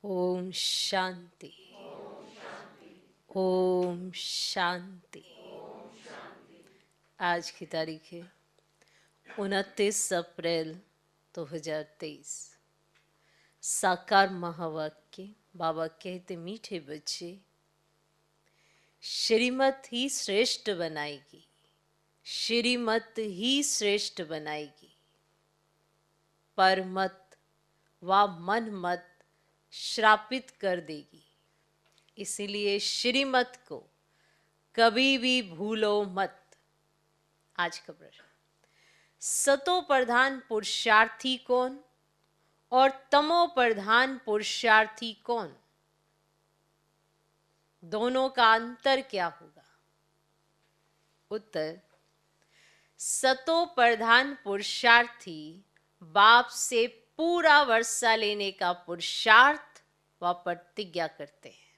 ओम शांति। ओम शांति। आज की तारीख है 29 अप्रैल 2023। साकार महावाक्य। बाबा कहते, मीठे बच्चे, श्रीमत ही श्रेष्ठ बनाएगी, श्रीमत ही श्रेष्ठ बनाएगी, पर मत व मन मत श्रापित कर देगी। इसीलिए श्रीमत को कभी भी भूलो मत। आज का प्रश्न, सतो प्रधान पुरुषार्थी कौन और तमो प्रधान पुरुषार्थी कौन? दोनों का अंतर क्या होगा? उत्तर, सतो प्रधान पुरुषार्थी बाप से पूरा वर्षा लेने का पुरुषार्थ व प्रतिज्ञा करते हैं।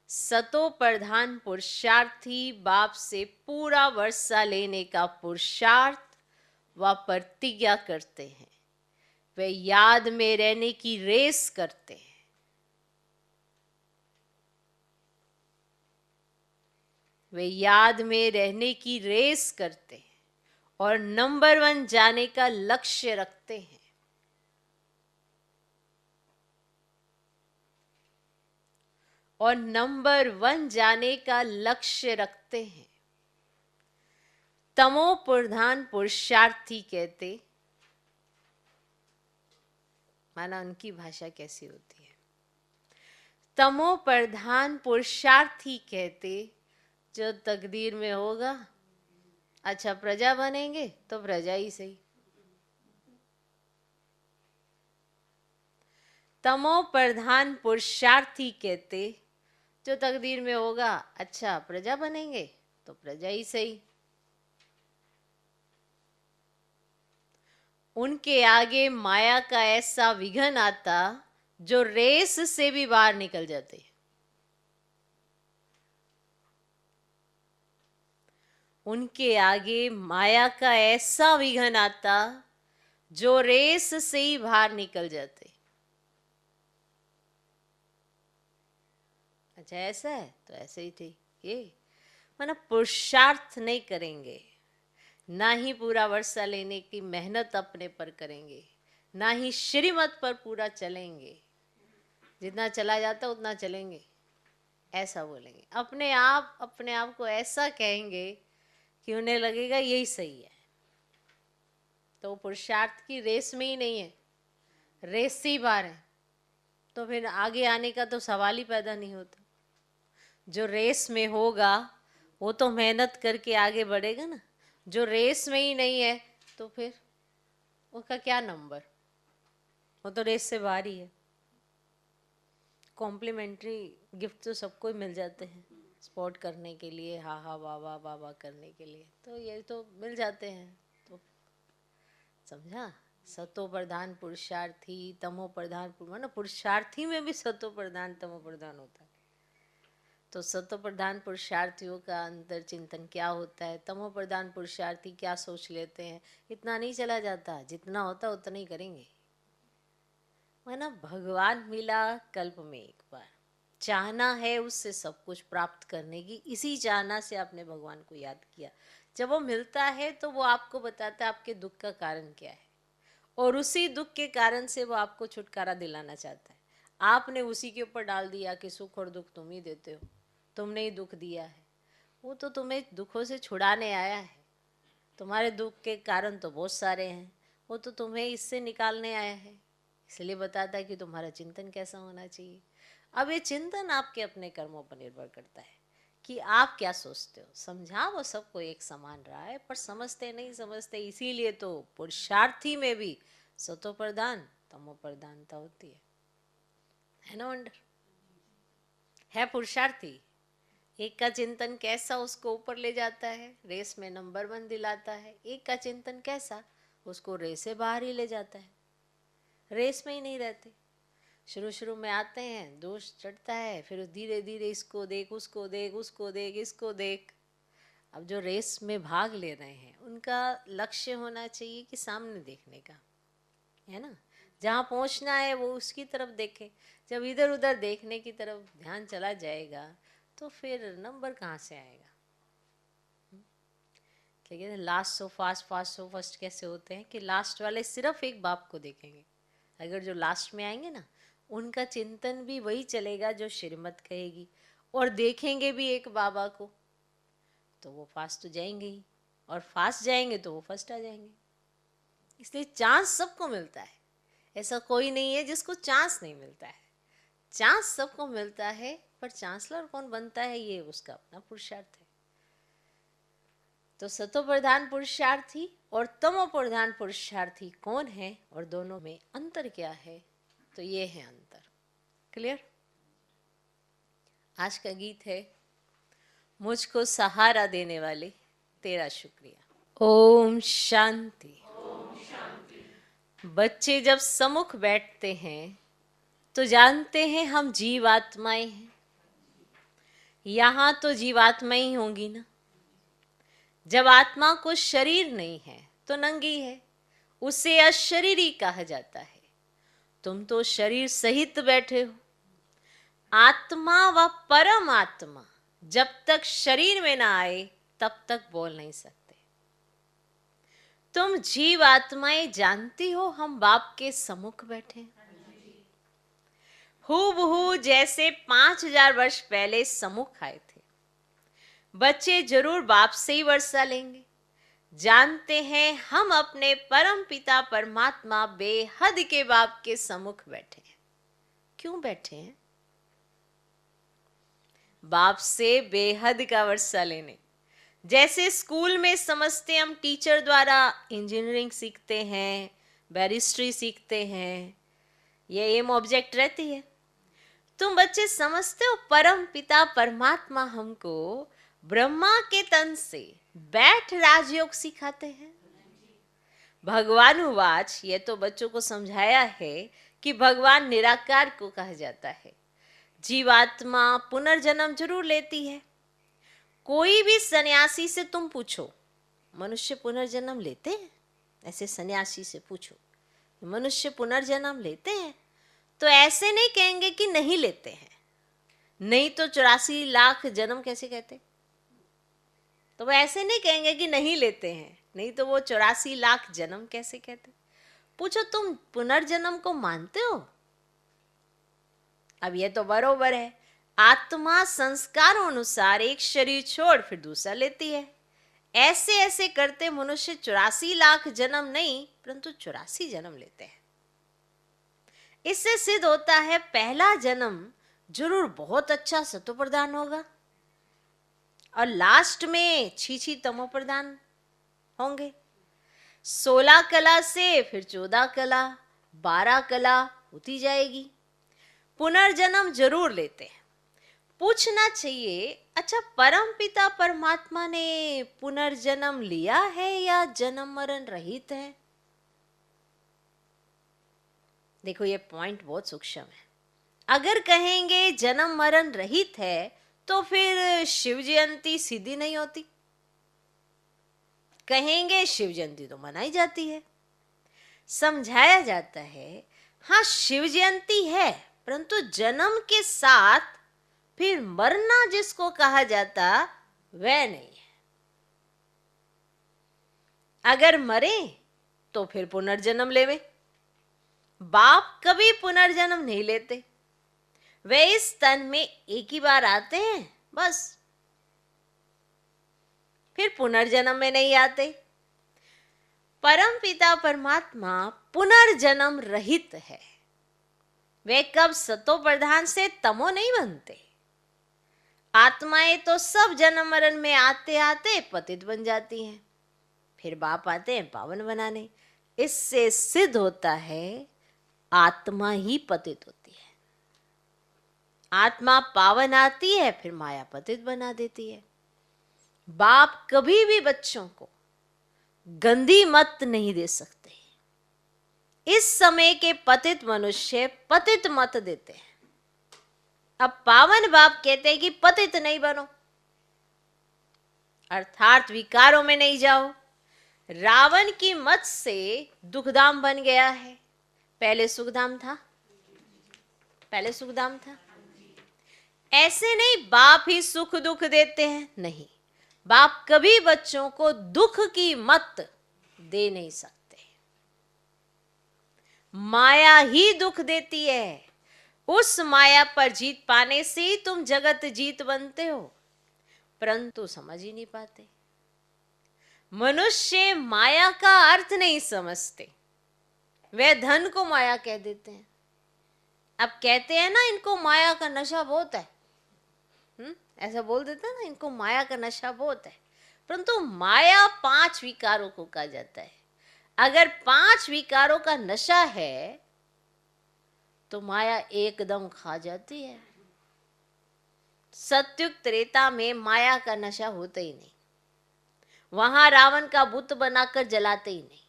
सतो प्रधान पुरुषार्थी बाप से पूरा वर्षा लेने का पुरुषार्थ व प्रतिज्ञा करते हैं। वे याद में रहने की रेस करते हैं। वे याद में रहने की रेस करते हैं और नंबर 1 जाने का लक्ष्य रखते हैं। और नंबर 1 जाने का लक्ष्य रखते हैं। तमो प्रधान पुरुषार्थी कहते, माना उनकी भाषा कैसी होती है। तमो प्रधान पुरुषार्थी कहते, जो तकदीर में होगा, अच्छा प्रजा बनेंगे तो प्रजा ही सही। तमो प्रधान पुरुषार्थी कहते, जो तकदीर में होगा, अच्छा प्रजा बनेंगे तो प्रजा ही सही। उनके आगे माया का ऐसा विघन आता जो रेस से भी बाहर निकल जाते। उनके आगे माया का ऐसा विघन आता जो रेस से ही बाहर निकल जाते। अच्छा ऐसा है तो ऐसे ही ठीक। ये मतलब पुरुषार्थ नहीं करेंगे, ना ही पूरा वर्षा लेने की मेहनत अपने पर करेंगे, ना ही श्रीमत पर पूरा चलेंगे। जितना चला जाता उतना चलेंगे, ऐसा बोलेंगे। अपने आप को ऐसा कहेंगे कि उन्हें लगेगा यही सही है। तो पुरुषार्थ की रेस में ही नहीं है, रेस से ही बाहर है, तो फिर आगे आने का तो सवाल ही पैदा नहीं होता। जो रेस में होगा वो तो मेहनत करके आगे बढ़ेगा ना। जो रेस में ही नहीं है तो फिर उसका क्या नंबर, वो तो रेस से बाहर ही है। कॉम्प्लीमेंट्री गिफ्ट तो सबको ही मिल जाते हैं स्पॉट करने के लिए, हा हा वाह वाह वाह वाह करने के लिए, तो ये तो मिल जाते हैं। तो समझा, सतो प्रधान पुरुषार्थी, तमो प्रधान मतलब पुरुषार्थी में भी सतो प्रधान तमो प्रधान होता है। तो सतो प्रधान पुरुषार्थियों का अंतर चिंतन क्या होता है, तमो प्रधान पुरुषार्थी क्या सोच लेते हैं, इतना नहीं चला जाता। जितना होता उतना ही करेंगे। माना भगवान मिला कल्प में एक बार, चाहना है उससे सब कुछ प्राप्त करने की, इसी चाहना से आपने भगवान को याद किया। जब वो मिलता है तो वो आपको बताता है आपके दुख का कारण क्या है, और उसी दुख के कारण से वो आपको छुटकारा दिलाना चाहता है। आपने उसी के ऊपर डाल दिया कि सुख और दुख तुम ही देते हो, तुमने ही दुख दिया है। वो तो तुम्हें दुखों से छुड़ाने आया है। तुम्हारे दुख के कारण तो बहुत सारे हैं, वो तो तुम्हें इससे निकालने आया है। इसलिए बताता है कि तुम्हारा चिंतन कैसा होना चाहिए। अब ये चिंतन आपके अपने कर्मों पर निर्भर करता है कि आप क्या सोचते हो। समझा वो सबको एक समान रहा है, पर समझते नहीं समझते। इसीलिए तो पुरुषार्थी में भी सतो प्रधान तमो प्रधानता होती है ना वंडर। है पुरुषार्थी, एक का चिंतन कैसा उसको ऊपर ले जाता है, रेस में नंबर 1 दिलाता है। एक का चिंतन कैसा उसको रेस से बाहर ही ले जाता है, रेस में ही नहीं रहते। शुरू शुरू में आते हैं, दोष चढ़ता है, फिर धीरे धीरे इसको देख, उसको देख, उसको देख, इसको देख। अब जो रेस में भाग ले रहे हैं उनका लक्ष्य होना चाहिए कि सामने देखने का, है ना। जहाँ पहुँचना है वो उसकी तरफ देखे। जब इधर उधर देखने की तरफ ध्यान चला जाएगा तो फिर नंबर कहाँ से आएगा। लेकिन last so fast, fast so first कैसे होते हैं कि लास्ट वाले सिर्फ एक बाप को देखेंगे। अगर जो लास्ट में आएंगे ना, उनका चिंतन भी वही चलेगा जो श्रीमत कहेगी, और देखेंगे भी एक बाबा को, तो वो फास्ट तो जाएंगे ही, और फास्ट जाएंगे तो वो फर्स्ट आ जाएंगे। इसलिए चांस सबको मिलता है, ऐसा कोई नहीं है जिसको चांस नहीं मिलता है। चांस सबको मिलता है, पर चांसलर कौन बनता है ये उसका अपना पुरुषार्थ है। तो सतो प्रधान पुरुषार्थी और तमो प्रधान पुरुषार्थी कौन है, और दोनों में अंतर क्या है, तो ये है अंतर। क्लियर। आज का गीत है मुझको सहारा देने वाले तेरा शुक्रिया। ओम शांति। बच्चे जब सम्मुख बैठते हैं तो जानते हैं हम जीवात्माएं हैं। यहाँ तो जीवात्मा ही होंगी ना। जब आत्मा को शरीर नहीं है तो नंगी है, उसे अशरीरी कहा जाता है। तुम तो शरीर सहित बैठे हो। आत्मा व परमात्मा जब तक शरीर में ना आए तब तक बोल नहीं सकते। तुम जीव आत्माएं जानती हो हम बाप के सम्मुख बैठे, हूबहू जैसे 5000 वर्ष पहले सम्मुख आए थे। बच्चे जरूर बाप से ही वर्षा लेंगे। जानते हैं हम अपने परम पिता परमात्मा बेहद के बाप के सम्मुख बैठे हैं। क्यों बैठे हैं? बाप से बेहद का वर्षा लेने। जैसे स्कूल में समझते हम टीचर द्वारा इंजीनियरिंग सीखते हैं, बैरिस्ट्री सीखते हैं, ये एम ऑब्जेक्ट रहती है। तुम बच्चे समझते हो परम पिता परमात्मा हमको ब्रह्मा के तन से बैठ राजयोग सिखाते हैं। भगवान उवाच, ये तो बच्चों को समझाया है कि भगवान निराकार को कहा जाता है। जीवात्मा पुनर्जन्म जरूर लेती है। कोई भी सन्यासी से तुम पूछो मनुष्य पुनर्जन्म लेते हैं, ऐसे सन्यासी से पूछो मनुष्य पुनर्जन्म लेते हैं, तो ऐसे नहीं कहेंगे कि नहीं लेते हैं। नहीं तो 84 लाख जन्म कैसे कहते? तो वो ऐसे नहीं कहेंगे कि नहीं लेते हैं, नहीं तो वो 84 लाख जन्म कैसे कहते? पूछो तुम पुनर्जन्म को मानते हो? अब ये तो बरोबर है, आत्मा संस्कारों अनुसार एक शरीर छोड़ फिर दूसरा लेती है। ऐसे ऐसे करते मनुष्य 84 लाख जन्म नहीं परंतु 84 जन्म लेते हैं। इससे सिद्ध होता है पहला जन्म जरूर बहुत अच्छा सतो प्रधान होगा, और लास्ट में छी तमो प्रधान होंगे। 16 कला से फिर 14 कला, 12 कला होती जाएगी। पुनर्जन्म जरूर लेते हैं। पूछना चाहिए, अच्छा परम पिता परमात्मा ने पुनर्जन्म लिया है या जन्म मरण रहित है? देखो ये पॉइंट बहुत सूक्ष्म है। अगर कहेंगे जन्म मरण रहित है तो फिर शिव जयंती सीधी नहीं होती। कहेंगे शिव जयंती तो मनाई जाती है। समझाया जाता है हाँ शिव जयंती है परंतु जन्म के साथ फिर मरना जिसको कहा जाता वह नहीं है। अगर मरे तो फिर पुनर्जन्म लेवे। बाप कभी पुनर्जन्म नहीं लेते, वे इस तन में एक ही बार आते हैं बस, फिर पुनर्जन्म में नहीं आते। परम पिता परमात्मा पुनर्जन्म रहित है। वे कब सतो प्रधान से तमो नहीं बनते। आत्माएं तो सब जन्म मरण में आते आते पतित बन जाती हैं, फिर बाप आते हैं पावन बनाने। इससे सिद्ध होता है आत्मा ही पतित होती है। आत्मा पावन आती है फिर माया पतित बना देती है। बाप कभी भी बच्चों को गंदी मत नहीं दे सकते। इस समय के पतित मनुष्य पतित मत देते हैं। अब पावन बाप कहते हैं कि पतित नहीं बनो, अर्थात विकारों में नहीं जाओ। रावण की मत से दुखधाम बन गया है, पहले सुखधाम था, पहले सुखधाम था। ऐसे नहीं बाप ही सुख दुख देते हैं, नहीं, बाप कभी बच्चों को दुख की मत दे नहीं सकते। माया ही दुख देती है, उस माया पर जीत पाने से ही तुम जगत जीत बनते हो, परंतु समझ ही नहीं पाते। मनुष्य माया का अर्थ नहीं समझते, वे धन को माया कह देते हैं। अब कहते हैं ना इनको माया का नशा बहुत है, ऐसा बोल देते हैं ना, इनको माया का नशा बहुत है। परंतु माया 5 विकारों को कहा जाता है। अगर 5 विकारों का नशा है तो माया एकदम खा जाती है। सत्युग त्रेता में माया का नशा होता ही नहीं, वहां रावण का बुत बनाकर जलाते ही नहीं।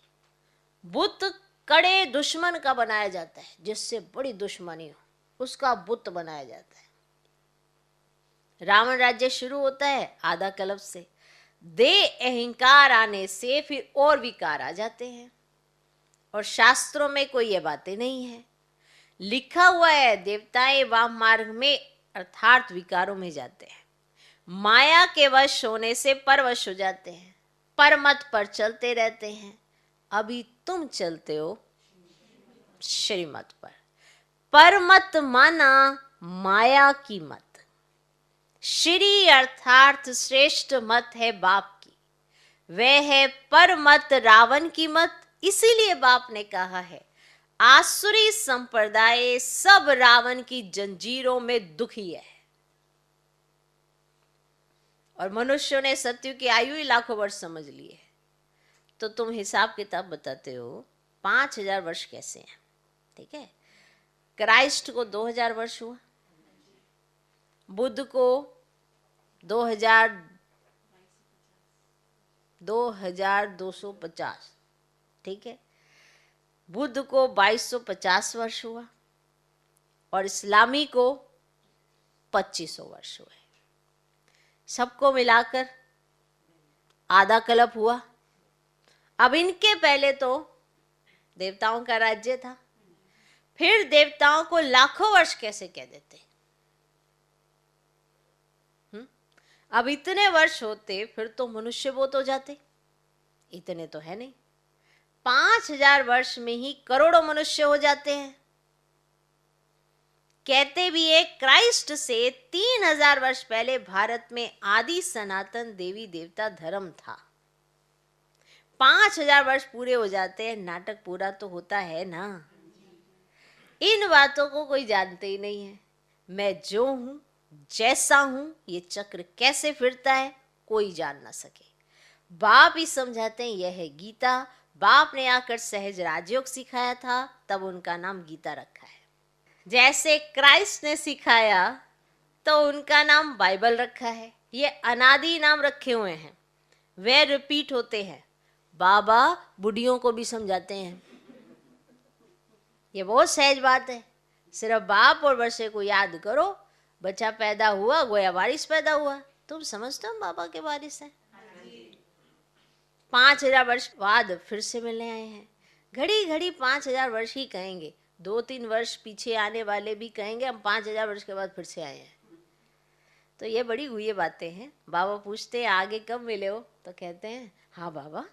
बुत कड़े दुश्मन का बनाया जाता है, जिससे बड़ी दुश्मनी हो उसका बुत बनाया जाता है। रावण राज्य शुरू होता है आधा कल्प से, दे अहंकार आने से फिर और विकार आ जाते हैं, और शास्त्रों में कोई ये बातें नहीं है। लिखा हुआ है देवताएं वाम मार्ग में अर्थात विकारों में जाते हैं, माया के वश होने से परवश हो जाते हैं, परमत पर चलते रहते हैं। अभी तुम चलते हो श्रीमत पर। परमत माना माया की मत, श्री अर्थात श्रेष्ठ मत है बाप की, वह है परमत रावण की मत। इसीलिए बाप ने कहा है आसुरी संप्रदाय सब रावण की जंजीरों में दुखी है। और मनुष्यों ने सत्युग की आयु ही लाखों वर्ष समझ ली है। तो तुम हिसाब किताब बताते हो 5000 वर्ष कैसे हैं, ठीक है। क्राइस्ट को 2000 वर्ष हुआ, बुद्ध को 2250, ठीक है। बुद्ध को 2250 वर्ष हुआ और इस्लामी को 2500 वर्ष हुए। सबको मिलाकर आधा कल्प हुआ। अब इनके पहले तो देवताओं का राज्य था, फिर देवताओं को लाखों वर्ष कैसे कह देते। अब इतने वर्ष होते फिर तो मनुष्य बहुत हो जाते, इतने तो है नहीं। 5000 वर्ष में ही करोड़ों मनुष्य हो जाते हैं। कहते भी है क्राइस्ट से 3000 वर्ष पहले भारत में आदि सनातन देवी देवता धर्म था। 5000 वर्ष पूरे हो जाते हैं, नाटक पूरा तो होता है ना। इन बातों को कोई जानते ही नहीं है। मैं जो हूं जैसा हूं, ये चक्र कैसे फिरता है कोई जान ना सके। बाप ही समझाते हैं, यह है गीता। बाप ने आकर सहज राजयोग सिखाया था, तब उनका नाम गीता रखा है। जैसे क्राइस्ट ने सिखाया तो उनका नाम बाइबल रखा है। ये अनादि नाम रखे हुए हैं, वे रिपीट होते हैं। बाबा बुढ़ियों को भी समझाते हैं, ये बहुत सहज बात है। सिर्फ बाप और बच्चे को याद करो, बच्चा पैदा हुआ गोया वारिस पैदा हुआ। तुम समझते हो बाबा के वारिस है। 5000 वर्ष बाद फिर से मिलने आए हैं। घड़ी घड़ी 5000 वर्ष ही कहेंगे, 2-3 वर्ष पीछे आने वाले भी कहेंगे हम 5000 वर्ष के बाद फिर से आए हैं। तो ये बड़ी हुई बातें हैं। बाबा पूछते हैं आगे कब मिले हो, तो कहते हैं हाँ बाबा,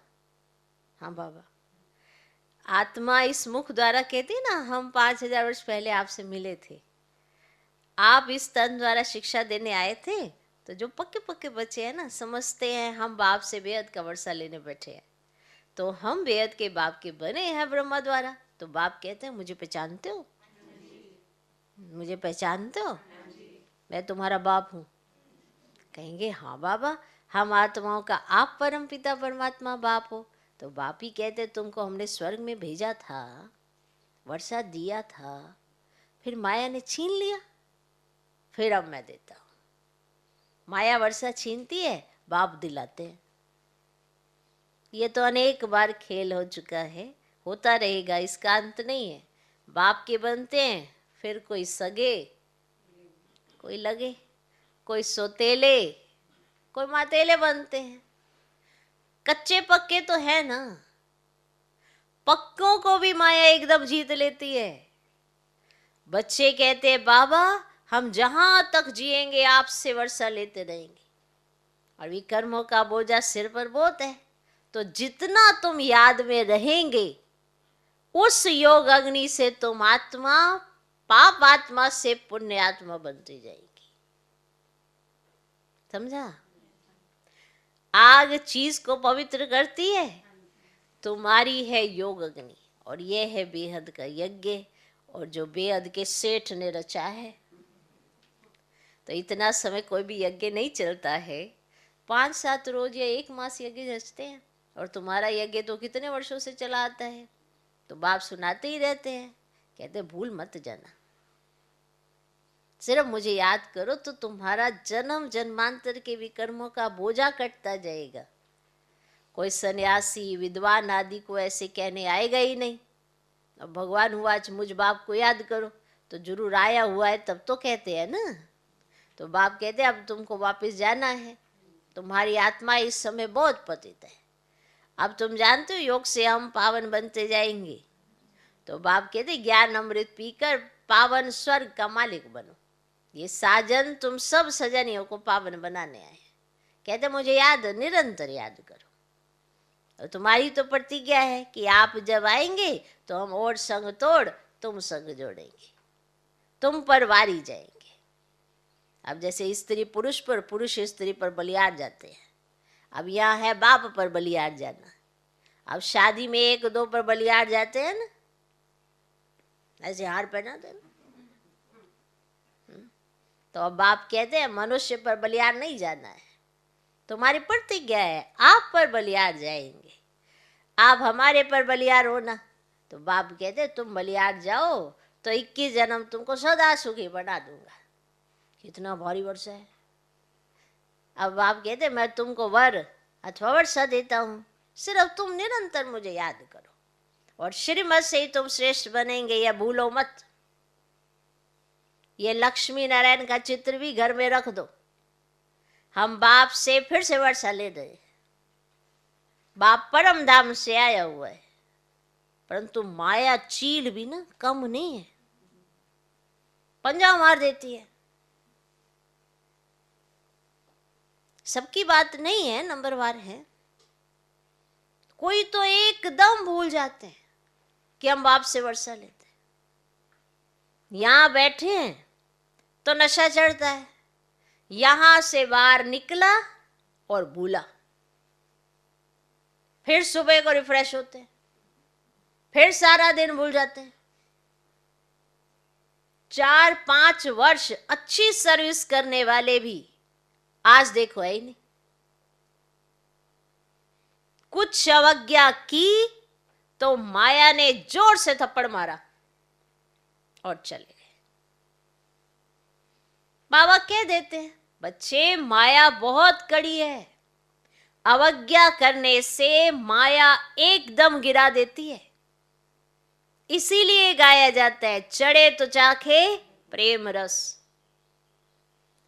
हाँ बाबा। आत्मा इस मुख द्वारा कहती ना, हम 5000 वर्ष पहले आपसे मिले थे। आप इस तन द्वारा शिक्षा देने आए थे, तो जो पक्के पक्के बच्चे हैं ना, समझते हैं हम बाप से बेहद का वर्षा लेने बैठे हैं। तो हम बेहद के बाप के बने हैं ब्रह्मा द्वारा। तो बाप कहते हैं मुझे पहचानते हो, मुझे पहचानते हो, मैं तुम्हारा बाप हूँ। कहेंगे हाँ बाबा, हम आत्माओं का आप परम पिता परमात्मा बाप हो। तो बाप ही कहते तुमको हमने स्वर्ग में भेजा था, वर्षा दिया था, फिर माया ने छीन लिया, फिर अब मैं देता हूँ। माया वर्षा छीनती है, बाप दिलाते हैं। ये तो अनेक बार खेल हो चुका है, होता रहेगा, इसका अंत नहीं है। बाप के बनते हैं, फिर कोई सगे, कोई लगे, कोई सोतेले, कोई मातेले बनते हैं। कच्चे पक्के तो है ना। पक्कों को भी माया एकदम जीत लेती है। बच्चे कहते हैं बाबा हम जहां तक जिएंगे आपसे वर्षा लेते रहेंगे, और विकर्मों का बोझा सिर पर बहुत है, तो जितना तुम याद में रहेंगे उस योग अग्नि से तुम आत्मा, पाप आत्मा से पुण्य आत्मा बनती जाएगी। समझा? आग चीज को पवित्र करती है, तुम्हारी है योग अग्नि, और ये है बेहद का यज्ञ, और जो बेहद के सेठ ने रचा है। तो इतना समय कोई भी यज्ञ नहीं चलता है, 5-7 रोज या 1 मास यज्ञ रचते हैं, और तुम्हारा यज्ञ तो कितने वर्षों से चला आता है। तो बाप सुनाते ही रहते हैं, कहते भूल मत जाना, सिर्फ मुझे याद करो तो तुम्हारा जन्म जन्मांतर के विकर्मों का बोझा कटता जाएगा। कोई सन्यासी विद्वान आदि को ऐसे कहने आएगा ही नहीं। अब भगवान हुआ आज मुझ बाप को याद करो, तो जरूर आया हुआ है तब तो कहते हैं ना। तो बाप कहते हैं अब तुमको वापस जाना है, तुम्हारी आत्मा इस समय बहुत पतित है, अब तुम जानते हो योग से हम पावन बनते जाएंगे। तो बाप कहते ज्ञान अमृत पीकर पावन स्वर्ग का मालिक बनो। ये साजन तुम सब सजनियों को पावन बनाने आए। कहते मुझे याद, निरंतर याद करो। और तुम्हारी तो प्रतिज्ञा है कि आप जब आएंगे तो हम और संग तोड़ तुम संग जोड़ेंगे, तुम पर वारी जाएंगे। अब जैसे स्त्री पुरुष पर, पुरुष स्त्री पर बलियार जाते हैं, अब यहाँ है बाप पर बलियार जाना। अब शादी में 1-2 पर बलियार जाते हैं ना, ऐसे हार पहनाते हैं। तो अब बाप कहते हैं मनुष्य पर बलियार नहीं जाना है, तुम्हारी प्रतिज्ञा है आप पर बलियार जाएंगे, आप हमारे पर बलियार हो ना। तो बाप कहते तुम बलियार जाओ तो 21 जन्म तुमको सदा सुखी बना दूंगा। कितना भारी वर्षा है। अब बाप कहते मैं तुमको वर अथवा वर्षा देता हूँ, सिर्फ तुम निरंतर मुझे याद करो, और श्रीमत से ही तुम श्रेष्ठ बनेंगे, या भूलो मत। ये लक्ष्मी नारायण का चित्र भी घर में रख दो। हम बाप से फिर से वर्षा ले रहे। बाप परम धाम से आया हुआ है, परंतु माया चील भी ना कम नहीं है, पंजा मार देती है। सबकी बात नहीं है, नंबरवार है। कोई तो एकदम भूल जाते हैं कि हम बाप से वर्षा लेते हैं। यहां बैठे हैं तो नशा चढ़ता है, यहां से बाहर निकला और भूला, फिर सुबह को रिफ्रेश होते हैं, फिर सारा दिन भूल जाते हैं। 4-5 वर्ष अच्छी सर्विस करने वाले भी आज देखो है ही नहीं। कुछ अवज्ञा की तो माया ने जोर से थप्पड़ मारा और चले गए। बाबा कह देते हैं बच्चे माया बहुत कड़ी है, अवज्ञा करने से माया एकदम गिरा देती है। इसीलिए गाया जाता है चढ़े तो चाखे प्रेम रस।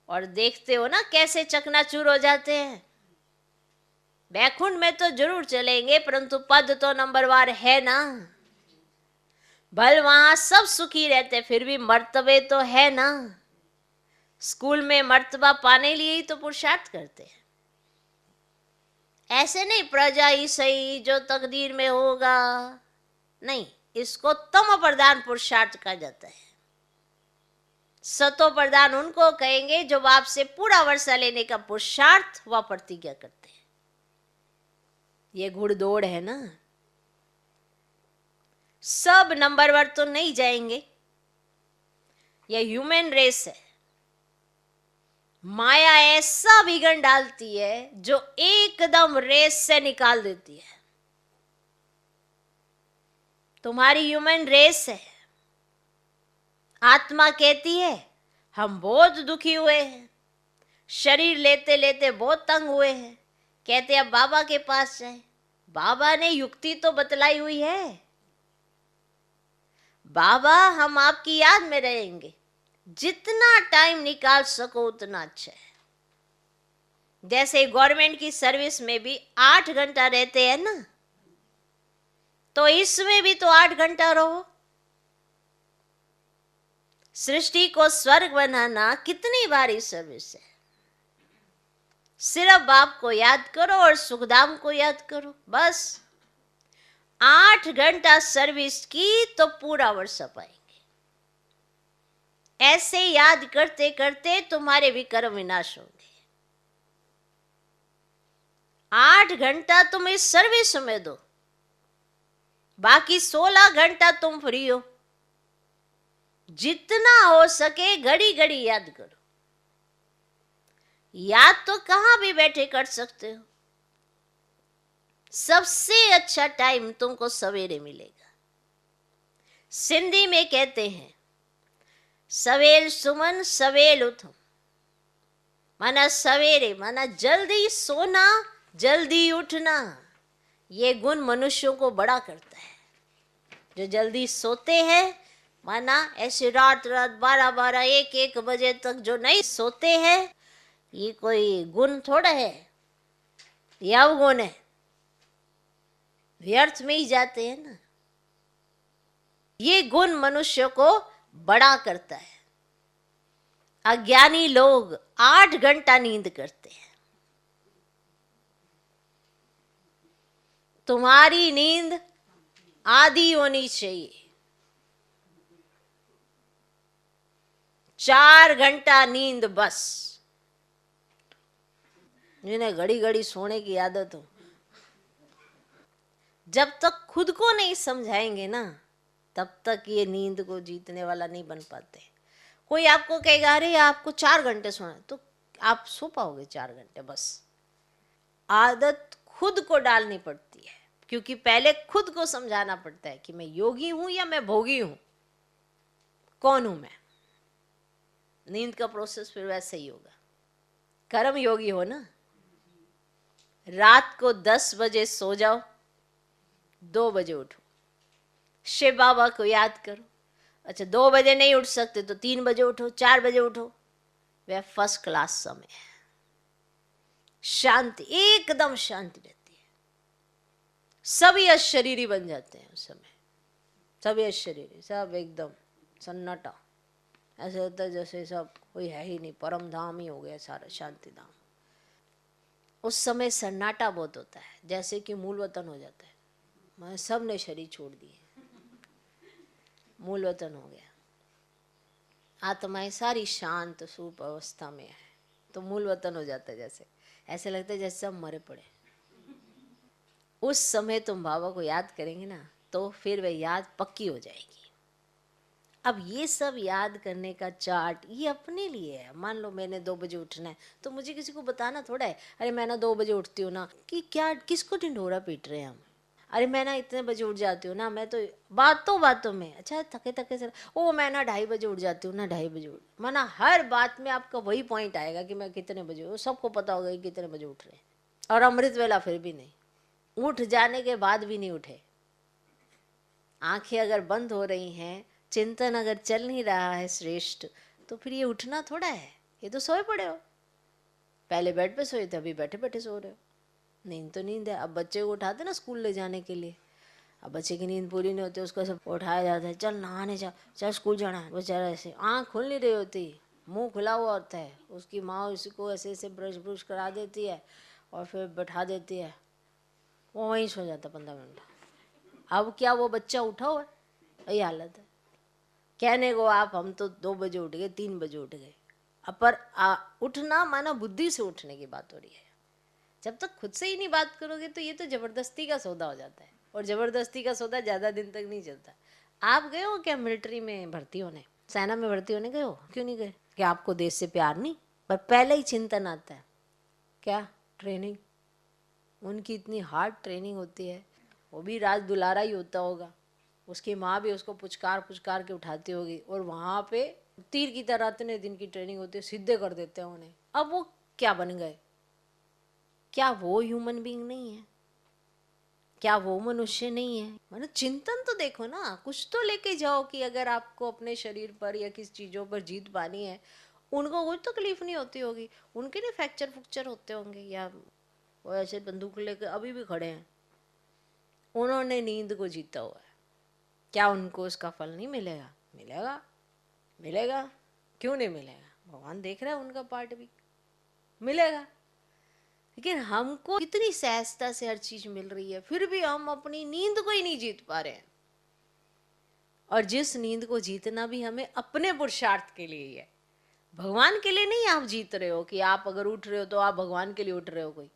और देखते हो ना कैसे चकनाचूर हो जाते हैं। बैकुंठ में तो जरूर चलेंगे, परंतु पद तो नंबरवार है ना। भल वहां सब सुखी रहते, फिर भी मर्तबे तो है ना। स्कूल में मर्तबा पाने लिए ही तो पुरुषार्थ करते हैं। ऐसे नहीं प्रजा ही सही जो तकदीर में होगा, नहीं, इसको तम प्रधान पुरुषार्थ कहा जाता है। सतो प्रधान उनको कहेंगे जो बाप से पूरा वर्षा लेने का पुरुषार्थ व प्रतिज्ञा करते हैं। ये घुड़दौड़ है ना। सब नंबरवर तो नहीं जाएंगे, ये ह्यूमन रेस है। माया ऐसा विघन डालती है जो एकदम रेस से निकाल देती है। तुम्हारी ह्यूमन रेस है। आत्मा कहती है हम बहुत दुखी हुए हैं, शरीर लेते लेते बहुत तंग हुए हैं, कहते अब बाबा के पास जाए। बाबा ने युक्ति तो बतलाई हुई है, बाबा हम आपकी याद में रहेंगे, जितना टाइम निकाल सको उतना अच्छा है। जैसे गवर्नमेंट की सर्विस में भी 8 घंटा रहते हैं ना, तो इसमें भी तो 8 घंटा रहो। सृष्टि को स्वर्ग बनाना कितनी भारी सर्विस है। सिर्फ बाप को याद करो और सुखधाम को याद करो, बस 8 घंटा सर्विस की तो पूरा वर्ष पाएंगे। ऐसे याद करते करते तुम्हारे भी कर्म विनाश होंगे। 8 घंटा तुम इस सर्विस में दो, बाकी 16 घंटा तुम फ्री हो। जितना हो सके घड़ी घड़ी याद करो। याद तो कहां भी बैठे कर सकते हो। सबसे अच्छा टाइम तुमको सवेरे मिलेगा। सिंधी में कहते हैं सवेल सुमन सवेल उठो, माना सवेरे माना जल्दी सोना जल्दी उठना। ये गुण मनुष्यों को बड़ा करता है। जो जल्दी सोते हैं, माना ऐसे रात रात 12-12 1-1 बजे तक जो नहीं सोते हैं, ये कोई गुण थोड़ा है, ये अवगुण है। व्यर्थ में ही जाते हैं ना। ये गुण मनुष्य को बड़ा करता है। अज्ञानी लोग 8 घंटा नींद करते हैं। तुम्हारी नींद आधी होनी चाहिए। 4 घंटा नींद बस। जिन्हें घड़ी घड़ी सोने की आदत हो, जब तक खुद को नहीं समझाएंगे ना, तब तक ये नींद को जीतने वाला नहीं बन पाते। कोई आपको कहेगा अरे आपको 4 घंटे सोना है, तो आप सो पाओगे 4 घंटे? बस आदत खुद को डालनी पड़ती है, क्योंकि पहले खुद को समझाना पड़ता है कि मैं योगी हूं या मैं भोगी हूं, कौन हूं मैं। नींद का प्रोसेस फिर वैसे ही होगा। कर्म योगी हो ना, रात को 10 बजे सो जाओ, 2 बजे उठो, शिव बाबा को याद करो। अच्छा 2 बजे नहीं उठ सकते तो 3 बजे उठो, 4 बजे उठो। वह फर्स्ट क्लास समय है। शांति, एकदम शांति रहती है। सभी अशरीरी बन जाते हैं उस समय। सभी अशरीरी, सब एकदम सन्नाटा। ऐसे होता है जैसे सब कोई है ही नहीं, परम धाम ही हो गया सारा, शांति धाम। उस समय सन्नाटा बहुत होता है, जैसे कि मूल वतन हो जाता है। मैं सब ने शरीर छोड़ दिए, मूल वतन हो गया। आत्माएं सारी शांत सूप अवस्था में है, तो मूल वतन हो जाता है। जैसे ऐसे लगता है जैसे सब मरे पड़े। उस समय तुम बाबा को याद करेंगे ना, तो फिर वह याद पक्की हो जाएगी। अब ये सब याद करने का चार्ट ये अपने लिए है। मान लो मैंने 2 बजे उठना है, तो मुझे किसी को बताना थोड़ा है अरे मैं ना 2 बजे उठती हूँ ना, कि क्या किसको ढिंढोरा पीट रहे हैं हम। अरे मैं ना इतने बजे उठ जाती हूँ ना, मैं तो बातों बातों में अच्छा थके थके से ओ मैं ना 2:30 बजे उठ जाती हूँ ना, 2:30 बजे उठ, माना हर बात में आपका वही पॉइंट आएगा कि मैं कितने बजे, सबको पता होगा कि कितने बजे उठ रहे हैं। और अमृत वेला फिर भी नहीं, उठ जाने के बाद भी नहीं उठे। आंखें अगर बंद हो रही हैं, चिंतन अगर चल नहीं रहा है श्रेष्ठ, तो फिर ये उठना थोड़ा है। ये तो सोए पड़े हो, पहले बेड पे सोए थे, अभी बैठे बैठे सो रहे हो। नींद तो नींद है। अब बच्चे को उठाते ना स्कूल ले जाने के लिए, अब बच्चे की नींद पूरी नहीं होती, उसको सब उठाया जाता है, चल नहाने जा, चल स्कूल जाना है। बेचारा ऐसे आँख खुल नहीं रही होती, मुंह खुला हुआ होता है। उसकी माँ उसको ऐसे ऐसे ब्रश ब्रश करा देती है और फिर बैठा देती है, वो वहीं सो जाता 15 मिनट। अब क्या वो बच्चा उठा हुआ है? यही हालत है। कहने को आप हम तो 2 बजे उठ गए, 3 बजे उठ गए। अब पर उठना माना बुद्धि से उठने की बात हो रही है। जब तक खुद से ही नहीं बात करोगे तो ये तो जबरदस्ती का सौदा हो जाता है, और जबरदस्ती का सौदा ज़्यादा दिन तक नहीं चलता। आप गए हो क्या मिलिट्री में भर्ती होने, सेना में भर्ती होने गए हो? क्यों नहीं गए? कि आपको देश से प्यार नहीं? पर पहले ही चिंतन आता है क्या? ट्रेनिंग, उनकी इतनी हार्ड ट्रेनिंग होती है। वो भी राज दुलारा ही होता होगा, उसकी माँ भी उसको पुचकार पुचकार के उठाती होगी, और वहाँ पे तीर की तरह इतने दिन की ट्रेनिंग होती है, सीधे कर देते हैं उन्हें। अब वो क्या बन गए? क्या वो ह्यूमन बीइंग नहीं है? क्या वो मनुष्य नहीं है? मतलब चिंतन तो देखो ना, कुछ तो लेके जाओ कि अगर आपको अपने शरीर पर या किस चीज़ों पर जीत पानी है। उनको कोई तकलीफ नहीं होती होगी, उनके लिए फ्रैक्चर फ्रैक्चर होते होंगे, या वो ऐसे बंदूक लेके अभी भी खड़े हैं। उन्होंने नींद को जीता हुआ है, क्या उनको उसका फल नहीं मिलेगा? मिलेगा, मिलेगा। क्यों नहीं मिलेगा? भगवान देख रहा है उनका पार्ट भी, मिलेगा। लेकिन हमको इतनी सहजता से हर चीज मिल रही है, फिर भी हम अपनी नींद को ही नहीं जीत पा रहे हैं। और जिस नींद को जीतना भी हमें अपने पुरुषार्थ के लिए ही है, भगवान के लिए नहीं। आप जीत रहे हो कि आप अगर उठ रहे हो तो आप भगवान के लिए उठ रहे हो, कोई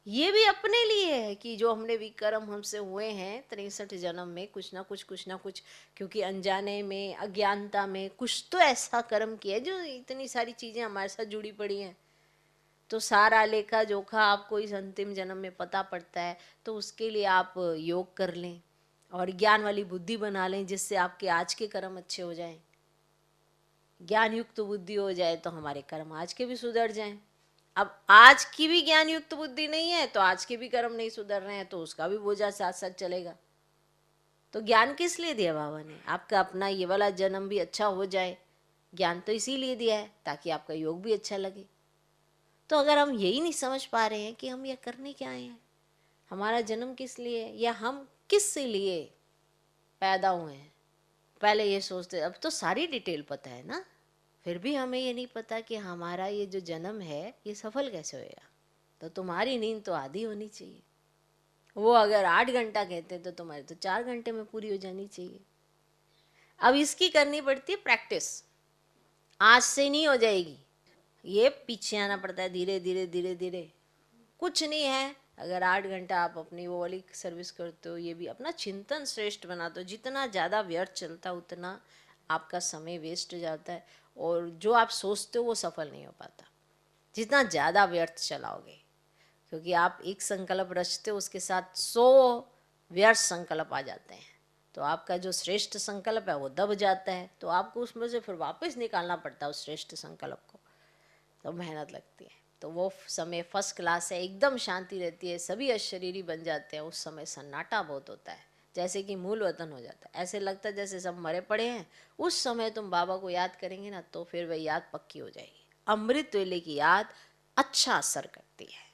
ये भी अपने लिए है कि जो हमने विकर्म हमसे हुए हैं 63 जन्म में, कुछ ना कुछ, क्योंकि अनजाने में, अज्ञानता में कुछ तो ऐसा कर्म किया है जो इतनी सारी चीजें हमारे साथ जुड़ी पड़ी हैं। तो सारा लेखा जोखा आपको इस अंतिम जन्म में पता पड़ता है, तो उसके लिए आप योग कर लें और ज्ञान वाली बुद्धि बना लें, जिससे आपके आज के कर्म अच्छे हो जाएं। ज्ञान युक्त बुद्धि हो जाए तो हमारे कर्म आज के भी सुधर जाएं। अब आज की भी ज्ञान युक्त बुद्धि नहीं है तो आज के भी कर्म नहीं सुधर रहे हैं, तो उसका भी बोझा साथ साथ चलेगा। तो ज्ञान किस लिए दिया बाबा ने? आपका अपना ये वाला जन्म भी अच्छा हो जाए, ज्ञान तो इसीलिए दिया है ताकि आपका योग भी अच्छा लगे। तो अगर हम यही नहीं समझ पा रहे हैं कि हम यह करने क्या आए हैं, हमारा जन्म किस लिए है, या हम किस लिए पैदा हुए हैं, पहले ये सोचते। अब तो सारी डिटेल पता है ना, फिर भी हमें ये नहीं पता कि हमारा ये जो जन्म है ये सफल कैसे होएगा। तो तुम्हारी नींद तो आधी होनी चाहिए। वो अगर 8 घंटा कहते तो तुम्हारी तो 4 घंटे में पूरी हो जानी चाहिए। अब इसकी करनी पड़ती है प्रैक्टिस, आज से नहीं हो जाएगी, ये पीछे आना पड़ता है धीरे धीरे धीरे धीरे। कुछ नहीं है, अगर 8 घंटा आप अपनी वो वाली सर्विस करते हो, ये भी अपना चिंतन श्रेष्ठ बनाते हो। जितना ज़्यादा व्यर्थ चलता उतना आपका समय वेस्ट जाता है, और जो आप सोचते हो वो सफल नहीं हो पाता जितना ज़्यादा व्यर्थ चलाओगे। क्योंकि आप एक संकल्प रचते हो, उसके साथ 100 व्यर्थ संकल्प आ जाते हैं, तो आपका जो श्रेष्ठ संकल्प है वो दब जाता है, तो आपको उसमें से फिर वापस निकालना पड़ता है उस श्रेष्ठ संकल्प को, तो मेहनत लगती है। तो वो समय फर्स्ट क्लास है, एकदम शांति रहती है, सभी अशरीरी बन जाते हैं। उस समय सन्नाटा बहुत होता है, जैसे कि मूल वतन हो जाता है, ऐसे लगता है जैसे सब मरे पड़े हैं। उस समय तुम बाबा को याद करेंगे ना, तो फिर वह याद पक्की हो जाएगी। अमृत वेले की याद अच्छा असर करती है।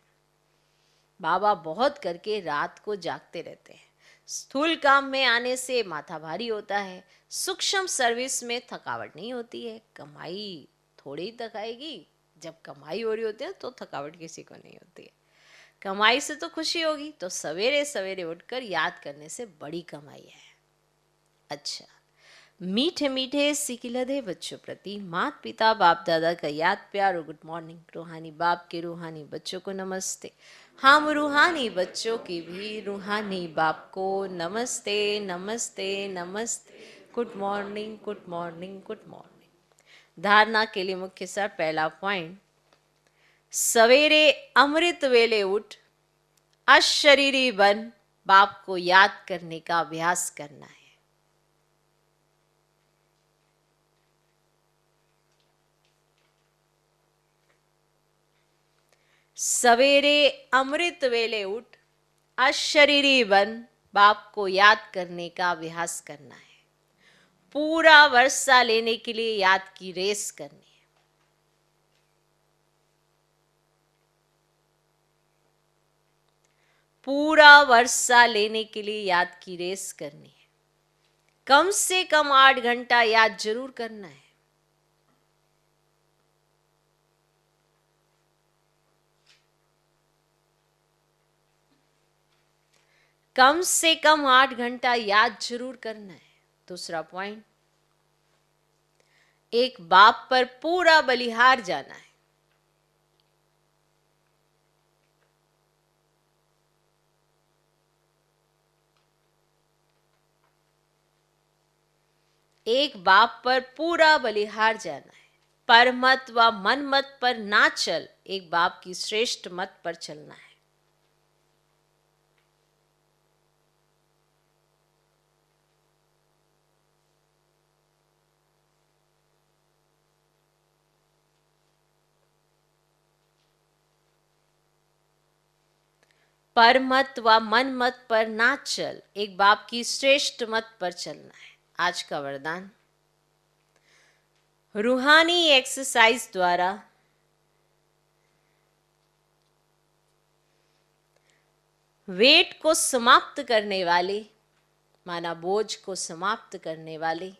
बाबा बहुत करके रात को जागते रहते हैं। स्थूल काम में आने से माथा भारी होता है, सूक्ष्म सर्विस में थकावट नहीं होती है। कमाई थोड़ी ही थकाएगी, जब कमाई हो रही होती है तो थकावट किसी को नहीं होती है। कमाई से तो खुशी होगी, तो सवेरे सवेरे उठकर याद करने से बड़ी कमाई है। अच्छा, मीठे मीठे सिकिलधे बच्चों प्रति माता पिता बाप दादा का याद प्यार और गुड मॉर्निंग। रूहानी बाप के रूहानी बच्चों को नमस्ते। हम रूहानी बच्चों की भी रूहानी बाप को नमस्ते नमस्ते नमस्ते। Good morning good morning good morning. धारणा के लिए मुख्य सार, पहला पॉइंट, सवेरे अमृत वेले उठ अशरीरी बन बाप को याद करने का अभ्यास करना है। सवेरे अमृत वेले उठ अशरीरी बन बाप को याद करने का अभ्यास करना है। पूरा वर्षा लेने के लिए याद की रेस करनी है। पूरा वर्षा लेने के लिए याद की रेस करनी है। कम से कम 8 घंटा याद जरूर करना है। कम से कम 8 घंटा याद जरूर करना है। दूसरा पॉइंट, एक बाप पर पूरा बलिहार जाना है। एक बाप पर पूरा बलिहार जाना है। पर मत व मन मत पर ना चल, एक बाप की श्रेष्ठ मत पर चलना है। पर मत व मन मत पर ना चल, एक बाप की श्रेष्ठ मत पर चलना है। आज का वरदान, रूहानी एक्सरसाइज द्वारा वेट को समाप्त करने वाली, माना बोझ को समाप्त करने वाली,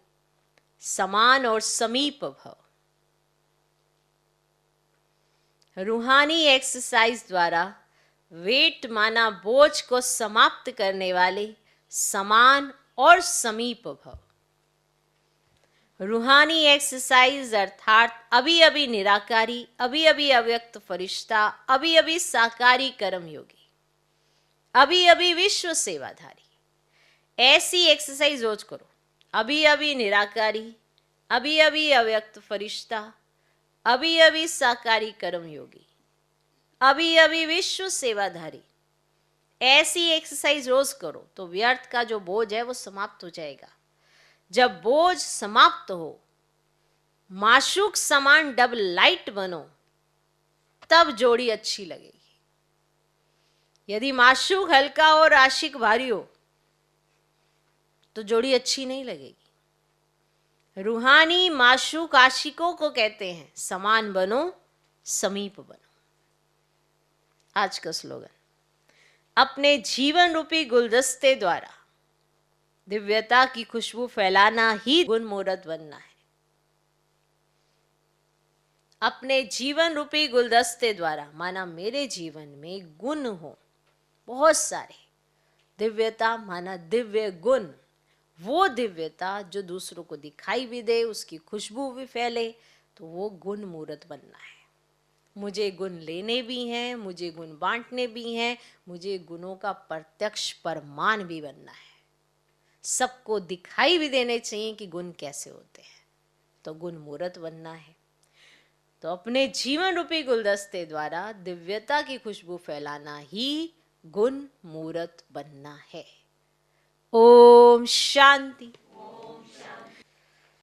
समान और समीप भव। रूहानी एक्सरसाइज द्वारा वेट माना बोझ को समाप्त करने वाली, समान और समीप भव। रूहानी एक्सरसाइज अर्थात अभी अभी निराकारी, अभी अभी अव्यक्त फरिश्ता, अभी अभी साकारी कर्मयोगी, अभी अभी विश्व सेवाधारी। ऐसी एक्सरसाइज रोज करो। अभी अभी निराकारी, अभी अभी अव्यक्त फरिश्ता, अभी अभी साकारी कर्मयोगी, अभी अभी विश्व सेवाधारी। ऐसी एक्सरसाइज रोज करो तो व्यर्थ का जो बोझ है वो समाप्त हो जाएगा। जब बोझ समाप्त हो, माशूक समान डबल लाइट बनो, तब जोड़ी अच्छी लगेगी। यदि माशूक हल्का और आशिक भारी हो तो जोड़ी अच्छी नहीं लगेगी। रूहानी माशूक आशिकों को कहते हैं समान बनो, समीप बनो। आज का स्लोगन, अपने जीवन रूपी गुलदस्ते द्वारा दिव्यता की खुशबू फैलाना ही गुण मूर्त बनना है। अपने जीवन रूपी गुलदस्ते द्वारा, माना मेरे जीवन में गुण हो बहुत सारे, दिव्यता माना दिव्य गुण, वो दिव्यता जो दूसरों को दिखाई भी दे, उसकी खुशबू भी फैले, तो वो गुण मूर्त बनना है। मुझे गुण लेने भी हैं, मुझे गुण बांटने भी हैं, मुझे गुणों का प्रत्यक्ष प्रमाण भी बनना है। सबको दिखाई भी देने चाहिए कि गुण कैसे होते हैं, तो गुण मूर्त बनना है। तो अपने जीवन रूपी गुलदस्ते द्वारा दिव्यता की खुशबू फैलाना ही गुण मूर्त बनना है। ओम शांति।